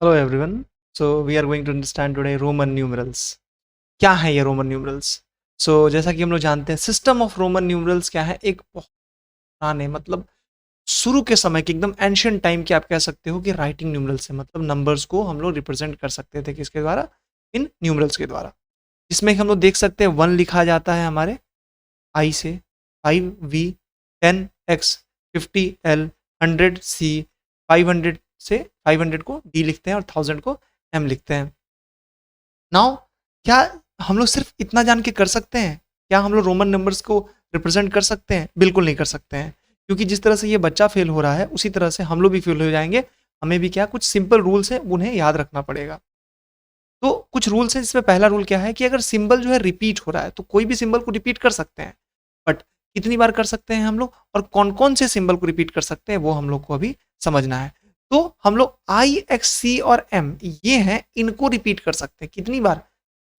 Hello everyone. So we are going to understand today Roman numerals. क्या है ये Roman numerals? जैसा कि हम लोग जानते हैं, सिस्टम ऑफ रोमन न्यूमरल्स क्या है, एक बहुत पुराने मतलब शुरू के समय के एकदम एंशियंट टाइम के आप कह सकते हो कि राइटिंग न्यूमरल्स है। मतलब नंबर्स को हम लोग रिप्रेजेंट कर सकते थे किसके द्वारा? इन न्यूमरल्स के द्वारा। इसमें हम लोग देख सकते हैं 1 लिखा जाता है हमारे आई से, 5 V, 10X, 50L, 100C, 500 से 500 को D लिखते हैं और 1000 को M लिखते हैं। नाउ क्या हम लोग सिर्फ इतना जान के कर सकते हैं? क्या हम लोग रोमन नंबर्स को रिप्रेजेंट कर सकते हैं? बिल्कुल नहीं कर सकते हैं, क्योंकि जिस तरह से ये बच्चा फेल हो रहा है उसी तरह से हम लोग भी फेल हो जाएंगे। हमें भी क्या कुछ सिंपल रूल्स हैं, उन्हें याद रखना पड़ेगा। तो कुछ रूल्स हैं, जिसमें पहला रूल क्या है कि अगर सिंबल जो है रिपीट हो रहा है तो कोई भी सिंबल को रिपीट कर सकते हैं, बट कितनी बार कर सकते हैं हम लोग और कौन कौन से सिंबल को रिपीट कर सकते हैं वो हम लोग को अभी समझना है। तो हम लोग आई, एक्स, सी और एम ये हैं, इनको रिपीट कर सकते हैं कितनी बार?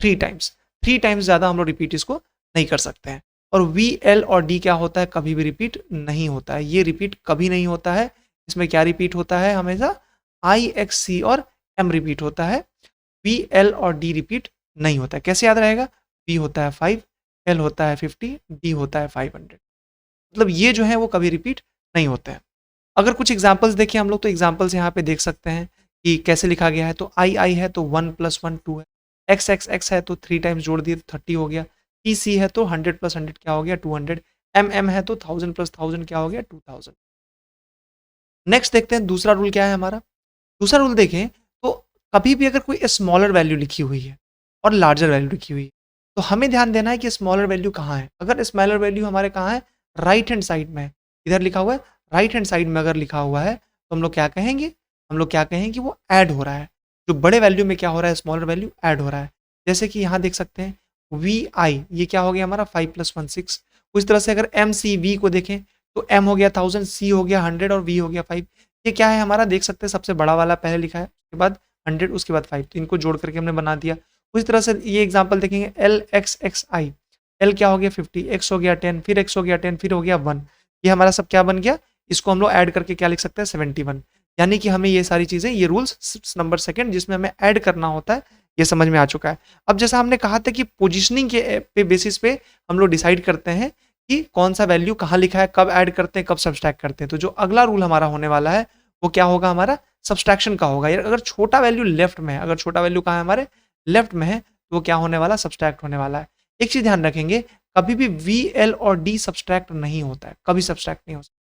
3 टाइम्स। 3 टाइम्स ज़्यादा हम लोग रिपीट इसको नहीं कर सकते हैं। और वी, एल और डी क्या होता है? कभी भी रिपीट नहीं होता है, ये रिपीट कभी नहीं होता है। इसमें क्या रिपीट होता है? हमेशा आई, एक्स, सी और एम रिपीट होता है। वी, एल और डी रिपीट नहीं होता है। कैसे याद रहेगा? वी होता है 5, एल होता है 50, डी होता है 500। मतलब ये जो है वो कभी रिपीट नहीं होते हैं। अगर कुछ एग्जाम्पल्स देखें हम लोग, तो एग्जाम्पल्स यहाँ पे देख सकते हैं कि कैसे लिखा गया है। तो आई आई है तो 1+1 2 है। एक्स एक्स एक्स है तो 3 टाइम्स जोड़ दिए तो 30 हो गया। सी सी है तो 100+100 क्या हो गया? 200। एम एम है तो 1000+1000 क्या हो गया? 2000। नेक्स्ट देखते हैं दूसरा रूल क्या है हमारा। दूसरा रूल देखें तो कभी भी अगर कोई स्मॉलर वैल्यू लिखी हुई है और लार्जर वैल्यू लिखी हुई है, तो हमें ध्यान देना है कि स्मॉलर वैल्यू कहाँ है। अगर स्मॉलर वैल्यू हमारे कहाँ है? राइट हैंड साइड में है। इधर लिखा हुआ है राइट हैंड साइड में, अगर लिखा हुआ है तो हम लोग क्या कहेंगे? हम लोग क्या कहेंगे कि वो ऐड हो रहा है। जो बड़े वैल्यू में क्या हो रहा है? स्मॉलर वैल्यू ऐड हो रहा है। जैसे कि यहाँ देख सकते हैं वी आई, ये क्या हो गया हमारा? 5+1 6। उस तरह से अगर एम सी वी को देखें तो एम हो गया 1000, सी हो गया 100 और वी हो गया 5। ये क्या है हमारा? देख सकते हैं सबसे बड़ा वाला पहले लिखा है, उसके बाद 100, उसके बाद 5, तो इनको जोड़ करके हमने बना दिया। उसी तरह से ये एग्जांपल देखेंगे एल एक्स एक्स आई। एल क्या हो गया? 50, एक्स हो गया 10, फिर एक्स हो गया 10, फिर हो गया 1। ये हमारा सब क्या बन गया? इसको हम लोग ऐड करके क्या लिख सकते हैं? 71। यानी कि हमें ये सारी चीजें, ये रूल्स नंबर सेकंड जिसमें हमें ऐड करना होता है, ये समझ में आ चुका है। अब जैसा हमने कहा था कि पोजिशनिंग के पे बेसिस पे हम लोग डिसाइड करते हैं कि कौन सा वैल्यू कहाँ लिखा है, कब ऐड करते हैं, कब सब्सट्रैक्ट करते हैं। तो जो अगला रूल हमारा होने वाला है वो क्या होगा? हमारा सब्सट्रैक्शन का होगा। यार अगर छोटा वैल्यू लेफ्ट में है, अगर छोटा वैल्यू कहाँ है? हमारे लेफ्ट में है, तो वो क्या होने वाला? सब्सट्रैक्ट होने वाला है। एक चीज ध्यान रखेंगे, कभी भी वी, एल और डी सब्सट्रैक्ट नहीं होता है, कभी सब्सट्रैक्ट नहीं हो सकता।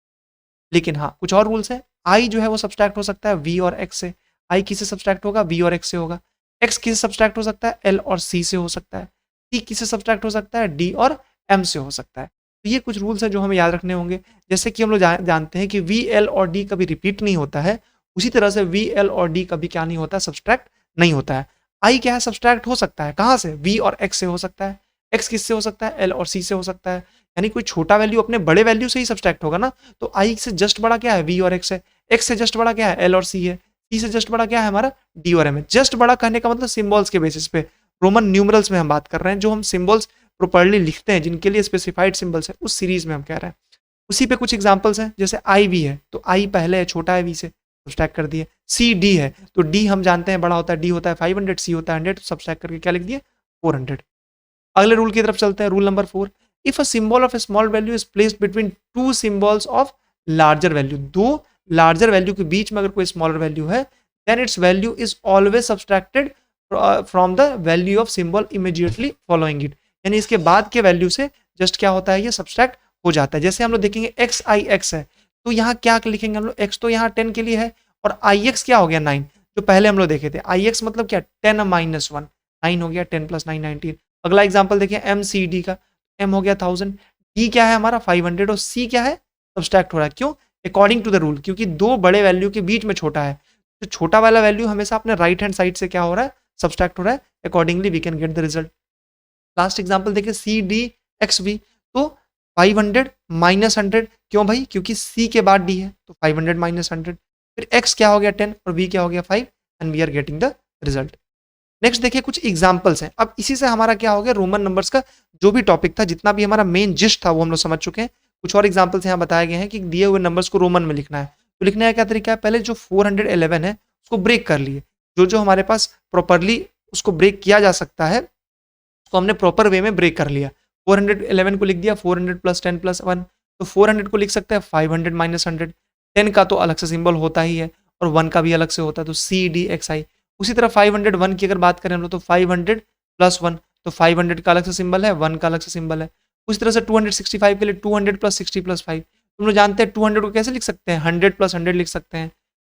लेकिन हाँ, कुछ और रूल्स हैं। आई जो है वो सब्सट्रैक्ट हो सकता है वी और एक्स से। आई किससे सब्सट्रैक्ट होगा? वी और एक्स से होगा। एक्स किससे सब्सट्रैक्ट हो सकता है? एल और सी से हो सकता है। सी किससे सब्सट्रैक्ट हो सकता है? डी और एम से हो सकता है। तो ये कुछ रूल्स हैं जो हमें याद रखने होंगे। जैसे कि हम लोग जानते हैं कि वी, एल और डी कभी रिपीट नहीं होता है, उसी तरह से वी, एल और डी कभी क्या नहीं होता? सब्सट्रैक्ट नहीं होता है। आई क्या है? सब्सट्रैक्ट हो सकता है कहाँ से? वी और एक्स से हो सकता है। एक्स किससे हो सकता है? एल और सी से हो सकता है। यानी कोई छोटा वैल्यू अपने बड़े वैल्यू से ही सब्सट्रैक्ट होगा ना। तो आई से जस्ट बड़ा क्या है? वी और एक्स है। एक्स से जस्ट बड़ा क्या है? एल और सी है। सी से जस्ट बड़ा क्या है हमारा? डी और एम है। जस्ट बड़ा कहने का मतलब सिंबल्स के बेसिस पे, रोमन न्यूमरल्स में हम बात कर रहे हैं, जो हम सिंबल्स प्रॉपर्ली लिखते हैं, जिनके लिए स्पेसिफाइड सिंबल्स है, उस सीरीज में हम कह रहे हैं। उसी पे कुछ एग्जांपल्स हैं, जैसे आई वी है तो आई पहले है, छोटा है वी से, सब्सट्रैक्ट कर दिए। सी डी है तो डी हम जानते हैं बड़ा होता है, डी होता है 500, सी होता है 100, सब्सट्रैक्ट करके क्या लिख दिए? 400। अगले रूल की तरफ चलते हैं, rule number 4। If a symbol of a small value is placed between two symbols of larger value, दो लार्जर वैल्यू के बीच में अगर कोई स्मॉलर वैल्यू है, then its value is always subtracted from the value of symbol immediately following it. यानी इसके बाद के वैल्यू से जस्ट क्या होता है? ये सब्सट्रैक्ट हो जाता है। जैसे हम लोग देखेंगे एक्स आई एक्स है, तो यहाँ क्या लिखेंगे हम लोग? एक्स तो यहाँ 10 के लिए है, और आई एक्स क्या हो गया? 9, जो पहले हम लोग देखे थे। आई एक्स मतलब क्या? 10-1, 9 हो गया, 10+9 19। अगला एग्जाम्पल देखिए एम सी डी का, एम हो गया 1000, डी क्या है हमारा? 500, और सी क्या है? सब्सट्रैक्ट हो रहा है। क्यों? अकॉर्डिंग टू द रूल, क्योंकि दो बड़े वैल्यू के बीच में छोटा है, तो छोटा वाला वैल्यू हमेशा अपने राइट हैंड साइड से क्या हो रहा है? सब्सट्रैक्ट हो रहा है। Accordingly we can get the result. Last example देखिए सी डी एक्स वी, तो 500 -100, क्यों भाई? क्योंकि सी के बाद डी है, तो 500 -100, फिर एक्स क्या हो गया 10 और वी क्या हो गया 5, and we are getting the result. Next देखिए कुछ एग्जाम्पल्स हैं। अब इसी से हमारा क्या हो गया? रोमन नंबर्स का जो भी टॉपिक था, जितना भी हमारा मेन जिस्ट था, वो हम लोग समझ चुके हैं। कुछ और एग्जाम्पल्स यहाँ बताए गए हैं कि दिए हुए नंबर्स को रोमन में लिखना है। तो लिखने का क्या तरीका है? पहले जो 411 है उसको ब्रेक कर लिए, जो जो हमारे पास प्रॉपरली उसको ब्रेक किया जा सकता है उसको हमने प्रॉपर वे में ब्रेक कर लिया। 411 को लिख दिया 400 प्लस 10 प्लस 1, तो 400 को लिख सकते हैं 500 माइनस 100, 10 का तो अलग से सिंबल होता ही है और 1 का भी अलग से होता है, तो सी डी एक्स आई। उसी तरह 501 की अगर बात करें हम लोग तो 500 प्लस 1, तो 500 का अलग से सिंबल है, 1 का अलग से सिंबल है। उसी तरह से 265 के लिए 200 प्लस 60 प्लस 5, तुम लोग जानते हैं 200 को कैसे लिख सकते हैं, 100 प्लस 100 लिख सकते हैं।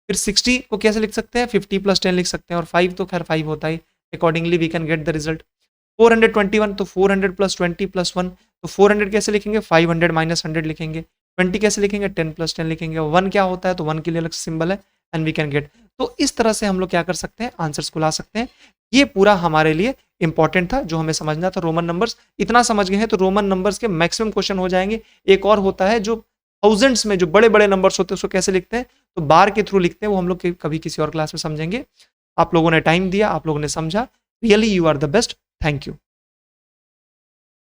फिर 60 को कैसे लिख सकते हैं, 50 प्लस 10 लिख सकते हैं, और 5 तो खैर 5 होता ही। Accordingly we can get the result 421, तो 400 प्लस 20 प्लस 1, तो 400 कैसे लिखेंगे, 500 माइनस 100 लिखेंगे। 20 कैसे लिखेंगे, 10 प्लस 10 लिखेंगे। 1 क्या होता है, तो 1 के लिए अलग सिंबल है, एंड वी कैन गेट। तो इस तरह से हम लोग क्या कर सकते हैं, आंसर्स को ला सकते हैं। ये पूरा हमारे लिए इंपॉर्टेंट था, जो हमें समझना था रोमन नंबर्स। इतना समझ गए हैं तो रोमन नंबर्स के मैक्सिमम क्वेश्चन हो जाएंगे। एक और होता है जो थाउजेंड्स में जो बड़े बड़े नंबर्स होते हैं उसको कैसे लिखते हैं, तो बार के थ्रू लिखते हैं, वो हम लोग कभी किसी और क्लास में समझेंगे। आप लोगों ने टाइम दिया, आप लोगों ने समझा, really you are the best. Thank you.